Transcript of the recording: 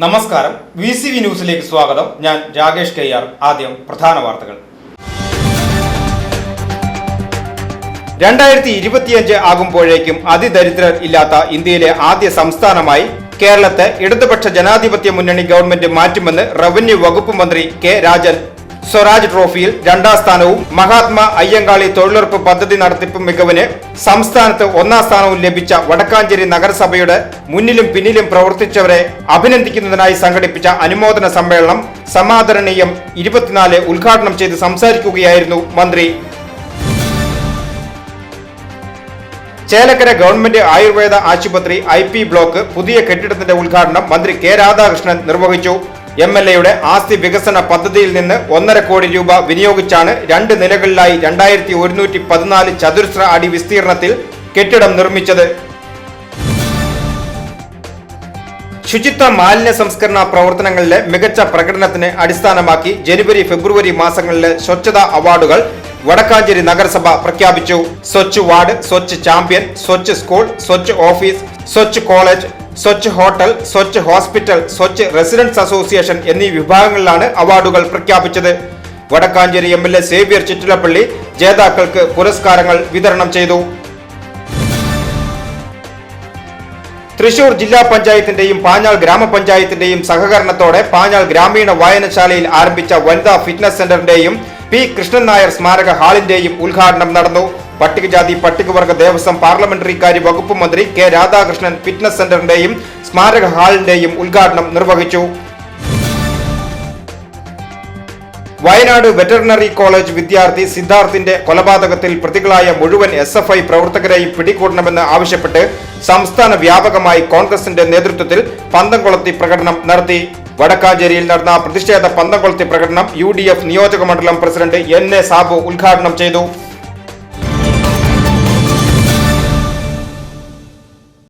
നമസ്കാരം, VCV ന്യൂസിലേക്ക് സ്വാഗതം. ഞാൻ രാകേഷ് കയ്യാർ. ആദ്യം പ്രധാന വാർത്തകൾ. 2025 ആകുമ്പോഴേക്കും അതിദരിദ്രർ ഇല്ലാത്ത ഇന്ത്യയിലെ ആദ്യ സംസ്ഥാനമായി കേരളത്തെ ഇടതുപക്ഷ ജനാധിപത്യ മുന്നണി ഗവൺമെന്റ് മാറ്റുമെന്ന് റവന്യൂ വകുപ്പ് മന്ത്രി കെ രാജൻ. സ്വരാജ് ട്രോഫിയിൽ 2ാം സ്ഥാനവും മഹാത്മാ അയ്യങ്കാളി തൊഴിലുറപ്പ് പദ്ധതി നടത്തിപ്പ് മികവിന് സംസ്ഥാനത്ത് 1ാം സ്ഥാനവും ലഭിച്ച വടക്കാഞ്ചേരി നഗരസഭയുടെ മുന്നിലും പിന്നിലും പ്രവർത്തിച്ചവരെ അഭിനന്ദിക്കുന്നതിനായി സംഘടിപ്പിച്ച അനുമോദന സമ്മേളനം സമാദരണീയം 24 ഉദ്ഘാടനം ചെയ്ത് സംസാരിക്കുകയായിരുന്നു മന്ത്രി. ചേലക്കര ഗവൺമെന്റ് ആയുർവേദ ആശുപത്രി IP ബ്ലോക്ക് പുതിയ കെട്ടിടത്തിന്റെ ഉദ്ഘാടനം മന്ത്രി കെ രാധാകൃഷ്ണൻ നിർവഹിച്ചു. MLAയുടെ ആസ്തി വികസന പദ്ധതിയിൽ നിന്ന് 1.5 കോടി രൂപ വിനിയോഗിച്ചാണ് 2 നിലകളിലായി 2114 ചതുരശ്ര അടി വിസ്തീർണത്തിൽ കെട്ടിടം നിർമ്മിച്ചത്. ശുചിത്വ മാലിന്യ സംസ്കരണ പ്രവർത്തനങ്ങളിലെ മികച്ച പ്രകടനത്തിന് അടിസ്ഥാനമാക്കി ജനുവരി-ഫെബ്രുവരി മാസങ്ങളിലെ സ്വച്ഛതാ അവാർഡുകൾ വടക്കാഞ്ചേരി നഗരസഭ പ്രഖ്യാപിച്ചു. Swachh ward, Swachh champion, Swachh school, Swachh office, Swachh college, Swachh hotel, Swachh hospital, Swachh residence association എന്നീ വിഭാഗങ്ങളിലാണ് അവാർഡുകൾ പ്രഖ്യാപിച്ചത്. വടക്കാഞ്ചേരി MLA സേവ്യർ ചിറ്റിലപ്പള്ളി ജേതാക്കൾക്ക് പുരസ്കാരങ്ങൾ വിതരണം ചെയ്തു. തൃശൂർ ജില്ലാ പഞ്ചായത്തിന്റെയും പാഞ്ഞാൾ ഗ്രാമപഞ്ചായത്തിന്റെയും സഹകരണത്തോടെ പാഞ്ഞാൾ ഗ്രാമീണ വായനശാലയിൽ ആരംഭിച്ച വനിതാ ഫിറ്റ്നസ് സെന്ററിന്റെയും P. കൃഷ്ണൻ നായർ സ്മാരക ഹാളിന്റെയും ഉദ്ഘാടനം നടന്നു. പട്ടികജാതി പട്ടികവർഗ ദേവസ്വം പാർലമെന്ററി കാര്യ വകുപ്പ് മന്ത്രി കെ രാധാകൃഷ്ണൻ ഫിറ്റ്നസ് സെന്ററിന്റെയും സ്മാരക ഹാളിന്റെയും ഉദ്ഘാടനം നിർവഹിച്ചു. വയനാട് വെറ്ററിനറി കോളേജ് വിദ്യാർത്ഥി സിദ്ധാർത്ഥിന്റെ കൊലപാതകത്തിൽ പ്രതികളായ മുഴുവൻ SFI പ്രവർത്തകരെയും പിടികൂടണമെന്ന് ആവശ്യപ്പെട്ട് സംസ്ഥാന വ്യാപകമായി കോൺഗ്രസിന്റെ നേതൃത്വത്തിൽ പന്തംകൊളത്തി പ്രകടനം നടത്തി. വടക്കാഞ്ചേരിയിൽ നടന്ന പ്രതിഷേധ പന്തംകൊളത്തി പ്രകടനം UDF നിയോജക മണ്ഡലം പ്രസിഡന്റ് NA സാബു ഉദ്ഘാടനം ചെയ്തു.